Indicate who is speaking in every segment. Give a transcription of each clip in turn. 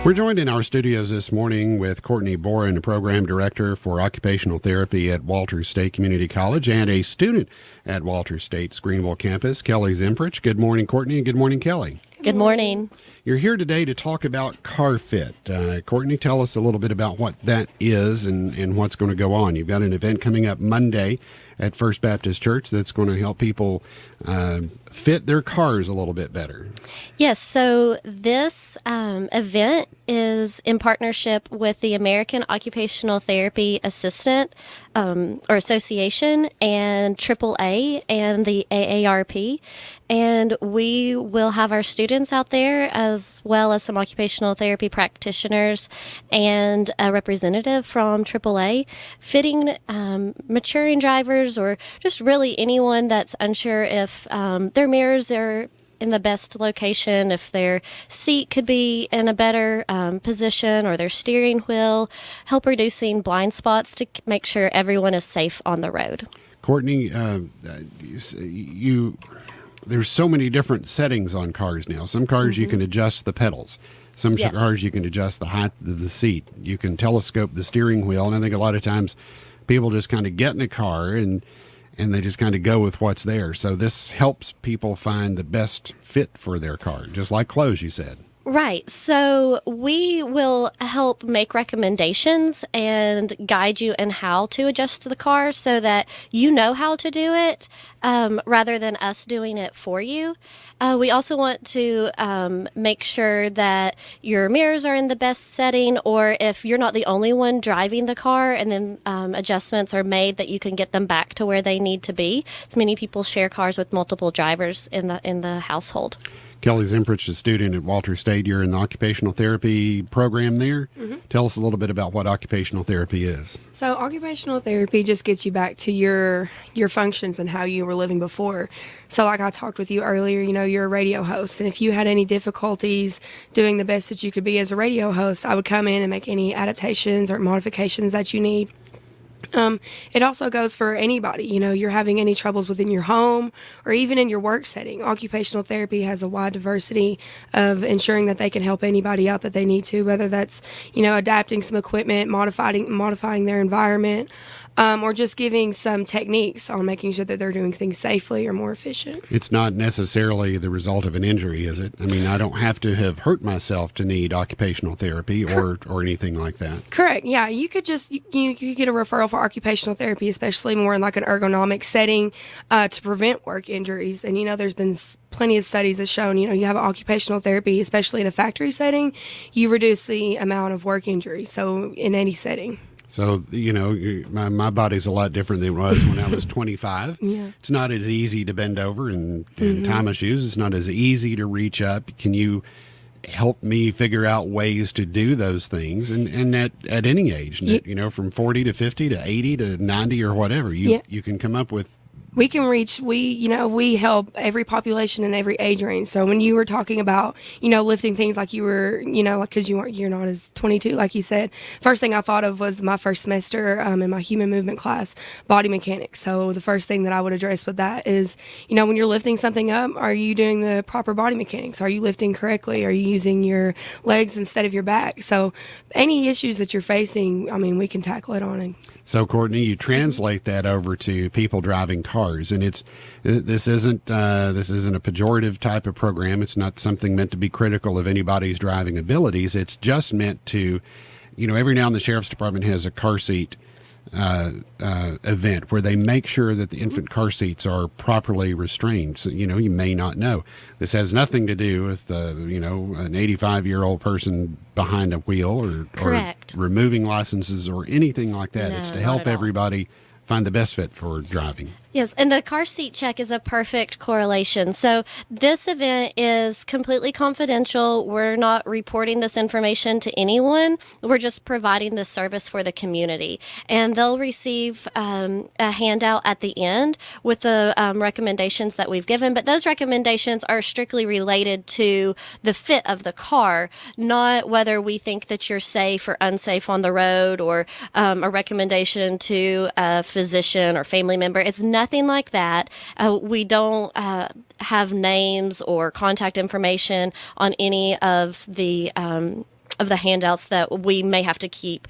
Speaker 1: We're joined in our studios this morning with Courtney Boren, Program Director for Occupational Therapy at Walters State Community College and a student at Walters State's Greeneville campus, Kelly Zimperich. Good morning, Courtney, and good morning, Kelly.
Speaker 2: Good morning.
Speaker 1: You're here today to talk about CarFit. Courtney, tell us a little bit about what that is and what's going to go on. You've got an event coming up Monday at First Baptist Church that's going to help people fit their cars a little bit better.
Speaker 2: Yes, so this event is in partnership with the American Occupational Therapy Assistant or Association and AAA and the AARP. And we will have our students out there as well as some occupational therapy practitioners and a representative from AAA fitting maturing drivers or just really anyone that's unsure if their mirrors are in the best location, if their seat could be in a better position or their steering wheel, help reducing blind spots to make sure everyone is safe on the road.
Speaker 1: Courtney, there's so many different settings on cars now. Some cars you can adjust the pedals. Some cars you can adjust the height of the seat. You can telescope the steering wheel. And I think a lot of times people just kind of get in a car and they just kind of go with what's there. So this helps people find the best fit for their car, just like clothes, you said.
Speaker 2: Right. So we will help make recommendations and guide you in how to adjust the car so that you know how to do it rather than us doing it for you. We also want to make sure that your mirrors are in the best setting, or if you're not the only one driving the car, and then adjustments are made that you can get them back to where they need to be. So many people share cars with multiple drivers in the household.
Speaker 1: Kelly Zimperich, a student at Walters State. You're in the occupational therapy program there. Mm-hmm. Tell us a little bit about what occupational therapy is.
Speaker 3: So occupational therapy just gets you back to your functions and how you were living before. So like I talked with you earlier, you're a radio host. And if you had any difficulties doing the best that you could be as a radio host, I would come in and make any adaptations or modifications that you need. It also goes for anybody, you're having any troubles within your home or even in your work setting. Occupational therapy has a wide diversity of ensuring that they can help anybody out that they need to, whether that's, adapting some equipment, modifying their environment, or just giving some techniques on making sure that they're doing things safely or more efficient.
Speaker 1: It's not necessarily the result of an injury, is it? I mean, I don't have to have hurt myself to need occupational therapy or anything like that.
Speaker 3: Correct. Yeah, you could just you could get a referral for occupational therapy, especially more in like an ergonomic setting to prevent work injuries. And there's been plenty of studies that shown you have occupational therapy, especially in a factory setting, you reduce the amount of work injury. So in any setting.
Speaker 1: So, my body's a lot different than it was when I was 25.
Speaker 3: Yeah.
Speaker 1: It's not as easy to bend over and tie my shoes. It's not as easy to reach up. Can you help me figure out ways to do those things? And at any age, from 40 to 50 to 80 to 90 or whatever, you can come up with.
Speaker 3: We can reach, we help every population and every age range. So when you were talking about, lifting things like you were, because you're not as 22, like you said, first thing I thought of was my first semester in my human movement class, body mechanics. So the first thing that I would address with that is, when you're lifting something up, are you doing the proper body mechanics? Are you lifting correctly? Are you using your legs instead of your back? So any issues that you're facing, we can tackle it on it.
Speaker 1: So, Courtney, you translate that over to people driving cars, and this isn't a pejorative type of program. It's not something meant to be critical of anybody's driving abilities. It's just meant to, every now and then the sheriff's department has a car seat event where they make sure that the infant car seats are properly restrained. So, you may not know. This has nothing to do with, an 85-year-old person behind a wheel or removing licenses or anything like that.
Speaker 2: No,
Speaker 1: it's to help everybody find the best fit for driving.
Speaker 2: Yes, and the car seat check is a perfect correlation. So this event is completely confidential. We're not reporting this information to anyone. We're just providing this service for the community. And they'll receive a handout at the end with the recommendations that we've given. But those recommendations are strictly related to the fit of the car, not whether we think that you're safe or unsafe on the road, or a recommendation to a physician or family member. It's nothing like that. We don't have names or contact information on any of the the handouts that we may have to keep.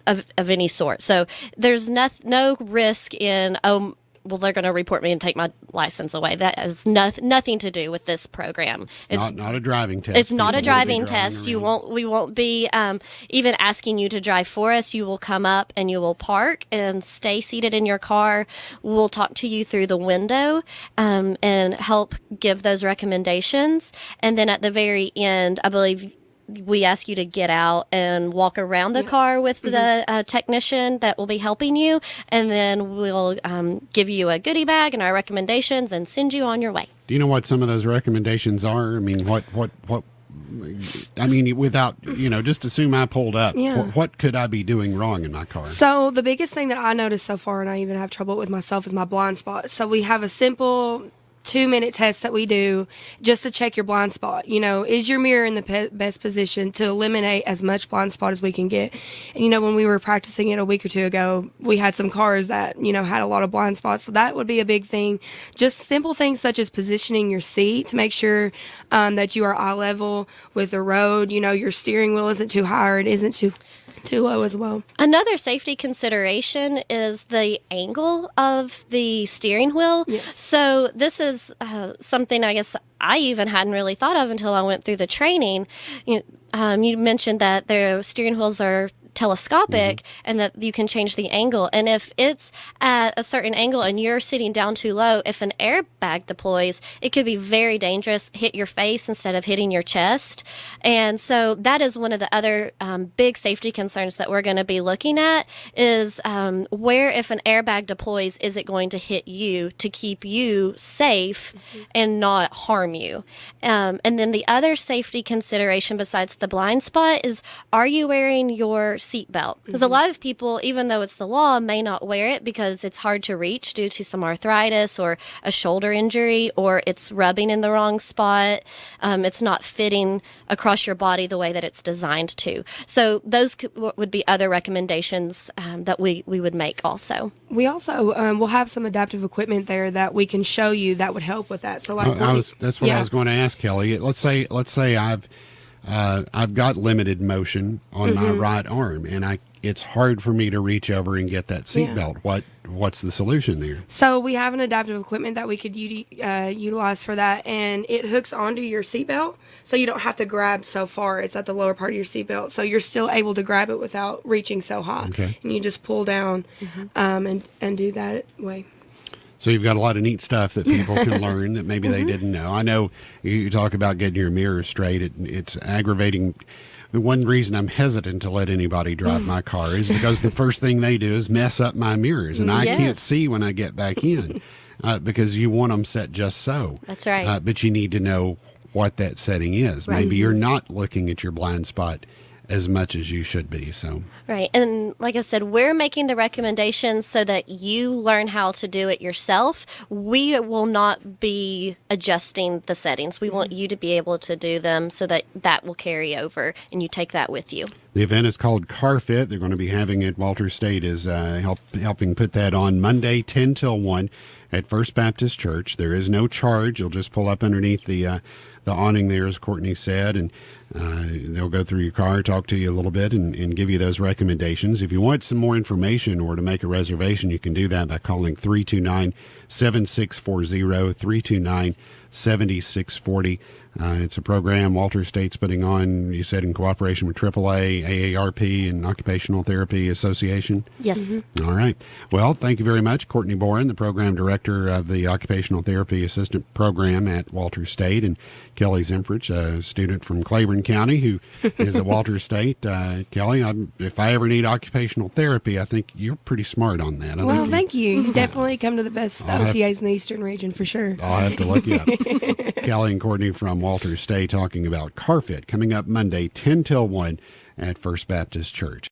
Speaker 2: Of any sort. So there's no risk in, well, they're going to report me and take my license away. That has nothing to do with this program.
Speaker 1: It's not a driving test.
Speaker 2: It's not a
Speaker 1: People won't be
Speaker 2: driving test. We won't be even asking you to drive for us. You will come up and you will park and stay seated in your car. We'll talk to you through the window and help give those recommendations. And then at the very end, I believe we ask you to get out and walk around the car with the technician that will be helping you, and then we'll give you a goodie bag and our recommendations and send you on your way.
Speaker 1: Do you know what some of those recommendations are? I mean, what I mean, without, just assume I pulled up.
Speaker 3: Yeah.
Speaker 1: What could I be doing wrong in my car?
Speaker 3: So the biggest thing that I noticed so far, and I even have trouble with myself, is my blind spot. So we have a simple 2-minute test that we do just to check your blind spot. Is your mirror in the best position to eliminate as much blind spot as we can get? And, when we were practicing it a week or two ago, we had some cars that, had a lot of blind spots. So that would be a big thing. Just simple things such as positioning your seat to make sure that you are eye level with the road. Your steering wheel isn't too high or it isn't too low as well.
Speaker 2: Another safety consideration is the angle of the steering wheel.
Speaker 3: Yes.
Speaker 2: So this is something I guess I even hadn't really thought of until I went through the training. You mentioned that their steering wheels are telescopic and that you can change the angle. And if it's at a certain angle and you're sitting down too low, if an airbag deploys, it could be very dangerous, hit your face instead of hitting your chest. And so that is one of the other big safety concerns that we're going to be looking at is where if an airbag deploys, is it going to hit you to keep you safe and not harm you? And then the other safety consideration besides the blind spot is, are you wearing your seatbelt? Because a lot of people, even though it's the law, may not wear it because it's hard to reach due to some arthritis or a shoulder injury, or it's rubbing in the wrong spot. It's not fitting across your body the way that it's designed to. So those would be other recommendations that we would make also.
Speaker 3: We also will have some adaptive equipment there that we can show you that would help with that. So like
Speaker 1: that's what I was going to ask, Kelly. Let's say I've got limited motion on my right arm, and it's hard for me to reach over and get that seatbelt. What's the solution there?
Speaker 3: So we have an adaptive equipment that we could utilize for that, and it hooks onto your seatbelt, so you don't have to grab so far. It's at the lower part of your seatbelt, so you're still able to grab it without reaching so high.
Speaker 1: Okay.
Speaker 3: And you just pull down and do that way.
Speaker 1: So you've got a lot of neat stuff that people can learn that maybe they didn't know. I know you talk about getting your mirror straight. It's aggravating. The one reason I'm hesitant to let anybody drive my car is because the first thing they do is mess up my mirrors, and I can't see when I get back in because you want them set just so.
Speaker 2: That's right.
Speaker 1: But you need to know what that setting is.
Speaker 2: Right.
Speaker 1: Maybe you're not looking at your blind spot as much as you should be. So
Speaker 2: right. And like I said, we're making the recommendations so that you learn how to do it yourself. We will not be adjusting the settings. We want you to be able to do them so that will carry over and you take that with you.
Speaker 1: The event is called CarFit. They're going to be having it. Walter State is helping put that on Monday, 10 till 1 at First Baptist Church. There is no charge. You'll just pull up underneath the awning there, as Courtney said, and they'll go through your car, talk to you a little bit, and give you those recommendations. If you want some more information or to make a reservation, you can do that by calling 329-7640, 329-7640. It's a program Walter State's putting on, you said, in cooperation with AAA, AARP, and Occupational Therapy Association?
Speaker 2: Yes.
Speaker 1: All right. Well, thank you very much, Courtney Boren, the program director of the Occupational Therapy Assistant Program at Walter State, and Kelly Zimperich, a student from Claiborne County who is at Walter State. Kelly, if I ever need occupational therapy, I think you're pretty smart on that.
Speaker 3: Well, thank you. You definitely come to the best OTAs in the Eastern region for sure.
Speaker 1: I'll have to look you up. Kelly and Courtney from Walter State talking about CarFit coming up Monday, 10 till 1 at First Baptist Church.